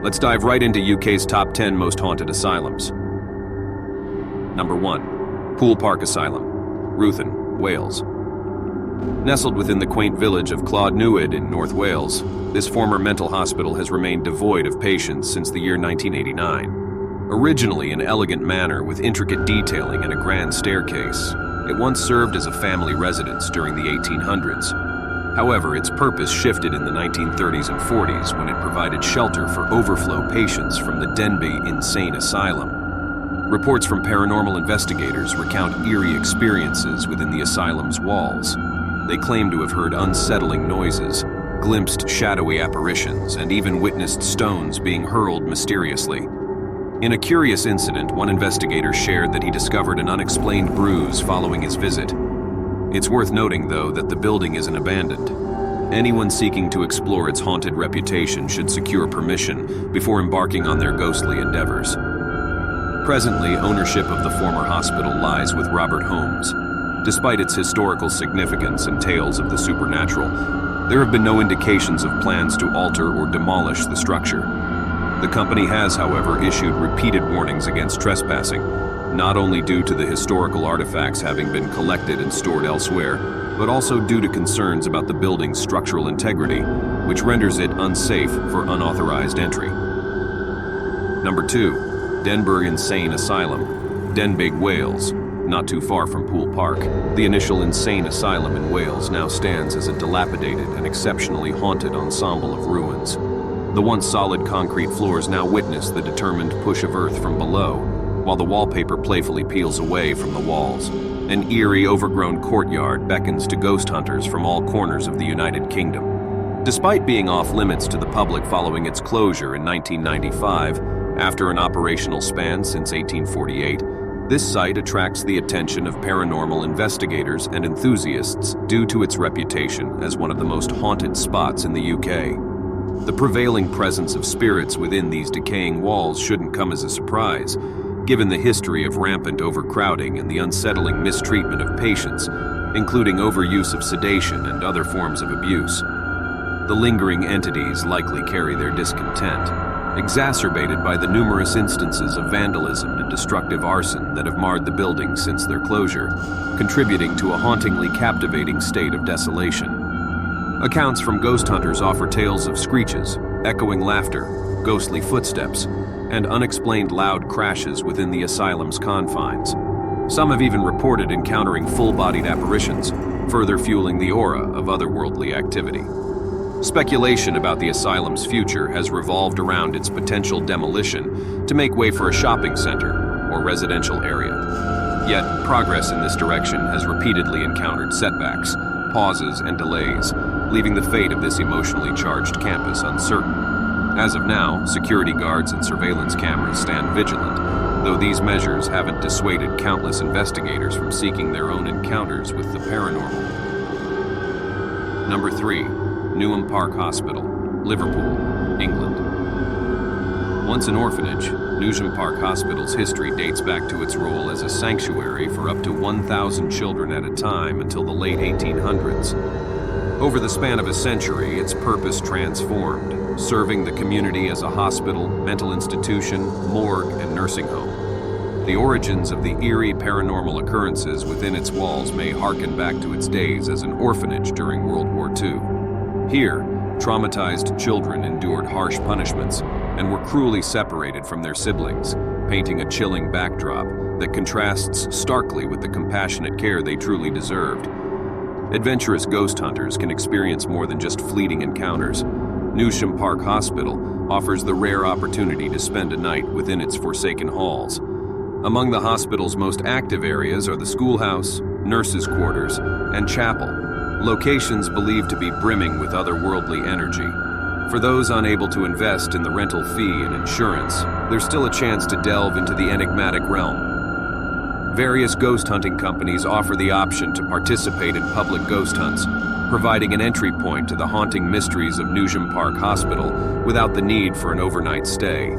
Let's dive right into UK's top 10 most haunted asylums. Number 1. Poole Park Asylum, Ruthin, Wales. Nestled within the quaint village of Clonewid in North Wales, this former mental hospital has remained devoid of patients since the year 1989. Originally an elegant manor with intricate detailing and a grand staircase, it once served as a family residence during the 1800s. However, its purpose shifted in the 1930s and 40s when it provided shelter for overflow patients from the Denbigh Insane Asylum. Reports from paranormal investigators recount eerie experiences within the asylum's walls. They claim to have heard unsettling noises, glimpsed shadowy apparitions, and even witnessed stones being hurled mysteriously. In a curious incident, one investigator shared that he discovered an unexplained bruise following his visit. It's worth noting, though, that the building isn't abandoned. Anyone seeking to explore its haunted reputation should secure permission before embarking on their ghostly endeavors. Presently, ownership of the former hospital lies with Robert Holmes. Despite its historical significance and tales of the supernatural, there have been no indications of plans to alter or demolish the structure. The company has, however, issued repeated warnings against trespassing, not only due to the historical artifacts having been collected and stored elsewhere, but also due to concerns about the building's structural integrity, which renders it unsafe for unauthorized entry. Number 2. Denbigh Insane Asylum, Denbigh, Wales. Not too far from Poole Park, the initial insane asylum in Wales now stands as a dilapidated and exceptionally haunted ensemble of ruins. The once solid concrete floors now witness the determined push of earth from below, while the wallpaper playfully peels away from the walls. An eerie, overgrown courtyard beckons to ghost hunters from all corners of the United Kingdom. Despite being off-limits to the public following its closure in 1995, after an operational span since 1848, this site attracts the attention of paranormal investigators and enthusiasts due to its reputation as one of the most haunted spots in the UK. The prevailing presence of spirits within these decaying walls shouldn't come as a surprise, given the history of rampant overcrowding and the unsettling mistreatment of patients, including overuse of sedation and other forms of abuse. The lingering entities likely carry their discontent, exacerbated by the numerous instances of vandalism and destructive arson that have marred the building since their closure, contributing to a hauntingly captivating state of desolation. Accounts from ghost hunters offer tales of screeches, echoing laughter, ghostly footsteps, and unexplained loud crashes within the asylum's confines. Some have even reported encountering full-bodied apparitions, further fueling the aura of otherworldly activity. Speculation about the asylum's future has revolved around its potential demolition to make way for a shopping center or residential area. Yet, progress in this direction has repeatedly encountered setbacks, pauses, and delays, leaving the fate of this emotionally charged campus uncertain. As of now, security guards and surveillance cameras stand vigilant, though these measures haven't dissuaded countless investigators from seeking their own encounters with the paranormal. Number 3. Newham Park Hospital, Liverpool, England. Once an orphanage, Newham Park Hospital's history dates back to its role as a sanctuary for up to 1,000 children at a time until the late 1800s. Over the span of a century, its purpose transformed, serving the community as a hospital, mental institution, morgue, and nursing home. The origins of the eerie paranormal occurrences within its walls may harken back to its days as an orphanage during World War II. Here, traumatized children endured harsh punishments and were cruelly separated from their siblings, painting a chilling backdrop that contrasts starkly with the compassionate care they truly deserved. Adventurous ghost hunters can experience more than just fleeting encounters. Newham Park Hospital offers the rare opportunity to spend a night within its forsaken halls. Among the hospital's most active areas are the schoolhouse, nurses' quarters, and chapel, locations believed to be brimming with otherworldly energy. For those unable to invest in the rental fee and insurance, there's still a chance to delve into the enigmatic realm. Various ghost hunting companies offer the option to participate in public ghost hunts, providing an entry point to the haunting mysteries of Newham Park Hospital without the need for an overnight stay.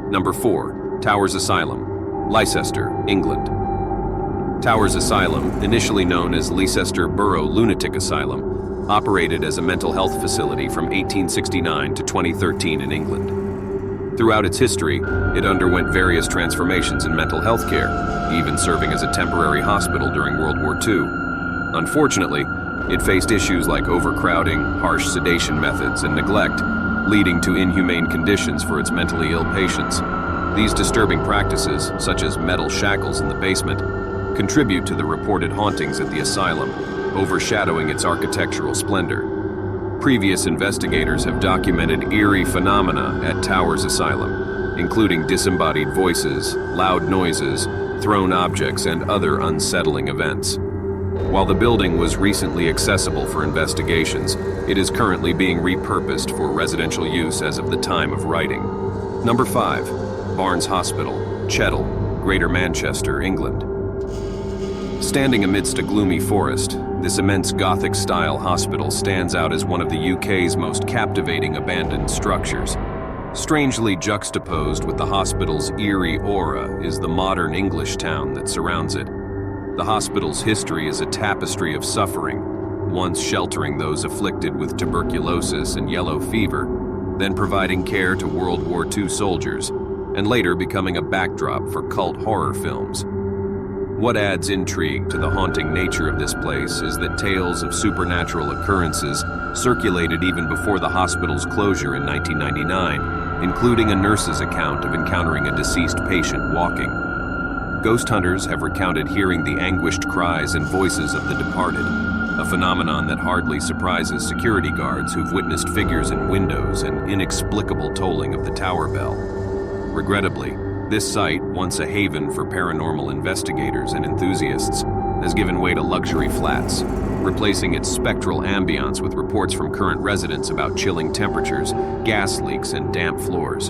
Number 4. Towers Asylum, Leicester, England. Towers Asylum, initially known as Leicester Borough Lunatic Asylum, operated as a mental health facility from 1869 to 2013 in England. Throughout its history, it underwent various transformations in mental health care, even serving as a temporary hospital during World War II. Unfortunately, it faced issues like overcrowding, harsh sedation methods, and neglect, leading to inhumane conditions for its mentally ill patients. These disturbing practices, such as metal shackles in the basement, contribute to the reported hauntings at the asylum, overshadowing its architectural splendor. Previous investigators have documented eerie phenomena at Towers Asylum, including disembodied voices, loud noises, thrown objects, and other unsettling events. While the building was recently accessible for investigations, it is currently being repurposed for residential use as of the time of writing. Number 5. Barnes Hospital, Cheadle, Greater Manchester, England. Standing amidst a gloomy forest, this immense Gothic-style hospital stands out as one of the UK's most captivating abandoned structures. Strangely juxtaposed with the hospital's eerie aura is the modern English town that surrounds it. The hospital's history is a tapestry of suffering, once sheltering those afflicted with tuberculosis and yellow fever, then providing care to World War II soldiers, and later becoming a backdrop for cult horror films. What adds intrigue to the haunting nature of this place is that tales of supernatural occurrences circulated even before the hospital's closure in 1999, including a nurse's account of encountering a deceased patient walking. Ghost hunters have recounted hearing the anguished cries and voices of the departed, a phenomenon that hardly surprises security guards who've witnessed figures in windows and inexplicable tolling of the tower bell. Regrettably, this site, once a haven for paranormal investigators and enthusiasts, has given way to luxury flats, replacing its spectral ambiance with reports from current residents about chilling temperatures, gas leaks, and damp floors.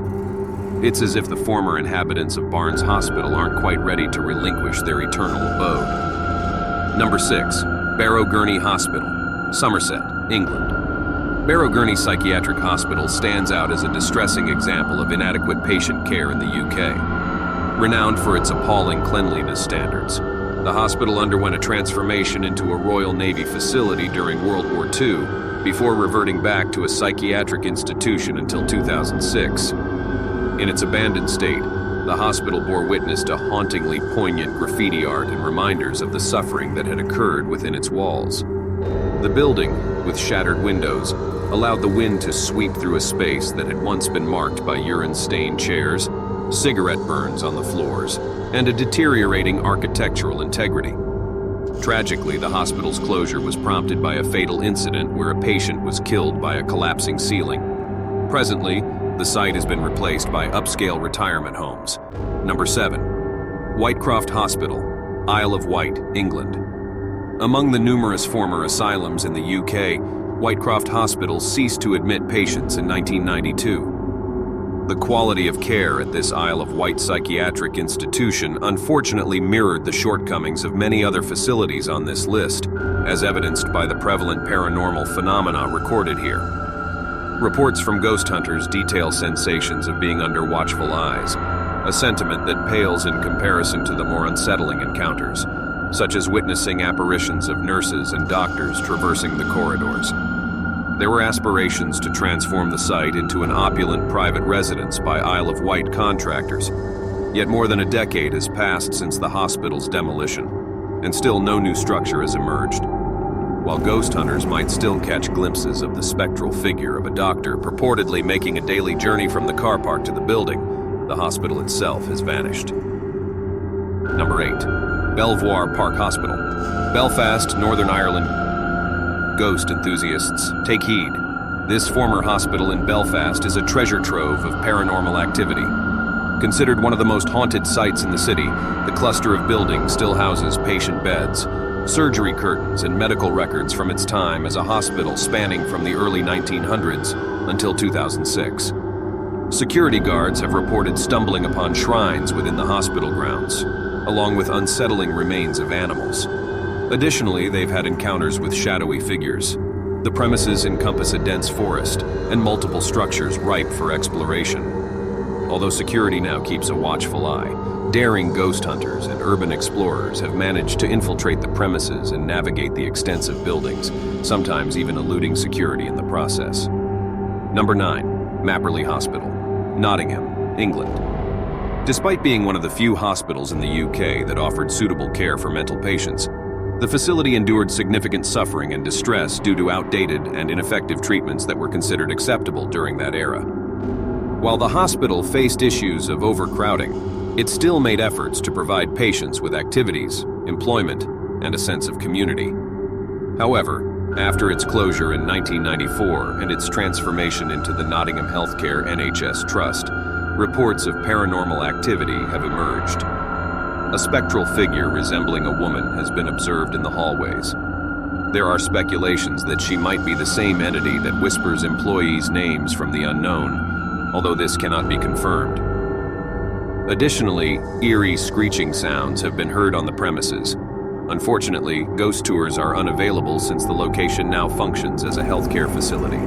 It's as if the former inhabitants of Barnes Hospital aren't quite ready to relinquish their eternal abode. Number 6. Barrow Gurney Hospital, Somerset, England. Barrow Gurney Psychiatric Hospital stands out as a distressing example of inadequate patient care in the UK. Renowned for its appalling cleanliness standards, the hospital underwent a transformation into a Royal Navy facility during World War II, before reverting back to a psychiatric institution until 2006. In its abandoned state, the hospital bore witness to hauntingly poignant graffiti art and reminders of the suffering that had occurred within its walls. The building, with shattered windows, allowed the wind to sweep through a space that had once been marked by urine-stained chairs, cigarette burns on the floors, and a deteriorating architectural integrity. Tragically, the hospital's closure was prompted by a fatal incident where a patient was killed by a collapsing ceiling. Presently, the site has been replaced by upscale retirement homes. Number 7. Whitecroft Hospital, Isle of Wight, England. Among the numerous former asylums in the UK, Whitecroft Hospital ceased to admit patients in 1992. The quality of care at this Isle of Wight psychiatric institution unfortunately mirrored the shortcomings of many other facilities on this list, as evidenced by the prevalent paranormal phenomena recorded here. Reports from ghost hunters detail sensations of being under watchful eyes, a sentiment that pales in comparison to the more unsettling encounters, such as witnessing apparitions of nurses and doctors traversing the corridors. There were aspirations to transform the site into an opulent private residence by Isle of Wight contractors, yet more than a decade has passed since the hospital's demolition, and still no new structure has emerged. While ghost hunters might still catch glimpses of the spectral figure of a doctor purportedly making a daily journey from the car park to the building, the hospital itself has vanished. Number 8. Belvoir Park Hospital, Belfast, Northern Ireland. Ghost enthusiasts, take heed. This former hospital in Belfast is a treasure trove of paranormal activity. Considered one of the most haunted sites in the city, the cluster of buildings still houses patient beds, surgery curtains, and medical records from its time as a hospital spanning from the early 1900s until 2006. Security guards have reported stumbling upon shrines within the hospital grounds, along with unsettling remains of animals. Additionally, they've had encounters with shadowy figures. The premises encompass a dense forest and multiple structures ripe for exploration. Although security now keeps a watchful eye, daring ghost hunters and urban explorers have managed to infiltrate the premises and navigate the extensive buildings, sometimes even eluding security in the process. Number 9. Mapperley Hospital, Nottingham, England. Despite being one of the few hospitals in the UK that offered suitable care for mental patients, the facility endured significant suffering and distress due to outdated and ineffective treatments that were considered acceptable during that era. While the hospital faced issues of overcrowding, it still made efforts to provide patients with activities, employment, and a sense of community. However, after its closure in 1994 and its transformation into the Nottingham Healthcare NHS Trust, reports of paranormal activity have emerged. A spectral figure resembling a woman has been observed in the hallways. There are speculations that she might be the same entity that whispers employees' names from the unknown, although this cannot be confirmed. Additionally, eerie screeching sounds have been heard on the premises. Unfortunately, ghost tours are unavailable since the location now functions as a healthcare facility.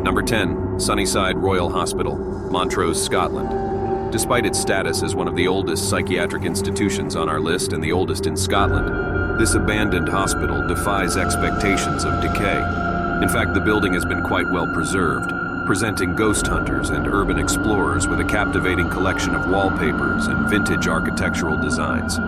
Number 10. Sunnyside Royal Hospital, Montrose, Scotland. Despite its status as one of the oldest psychiatric institutions on our list and the oldest in Scotland, this abandoned hospital defies expectations of decay. In fact, the building has been quite well preserved, presenting ghost hunters and urban explorers with a captivating collection of wallpapers and vintage architectural designs.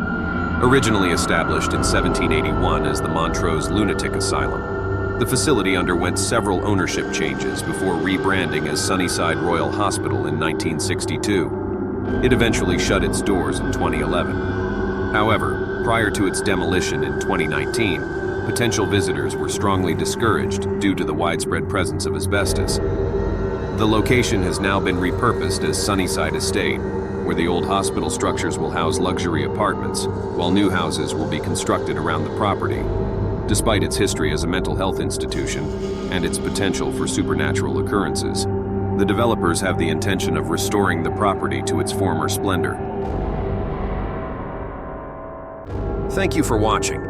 Originally established in 1781 as the Montrose Lunatic Asylum, the facility underwent several ownership changes before rebranding as Sunnyside Royal Hospital in 1962. It eventually shut its doors in 2011. However, prior to its demolition in 2019, potential visitors were strongly discouraged due to the widespread presence of asbestos. The location has now been repurposed as Sunnyside Estate, where the old hospital structures will house luxury apartments, while new houses will be constructed around the property. Despite its history as a mental health institution and its potential for supernatural occurrences, the developers have the intention of restoring the property to its former splendor. Thank you for watching.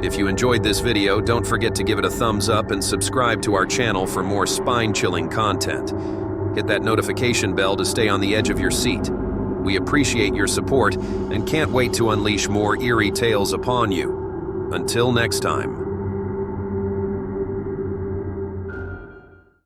If you enjoyed this video, don't forget to give it a thumbs up and subscribe to our channel for more spine-chilling content. Hit that notification bell to stay on the edge of your seat. We appreciate your support and can't wait to unleash more eerie tales upon you. Until next time.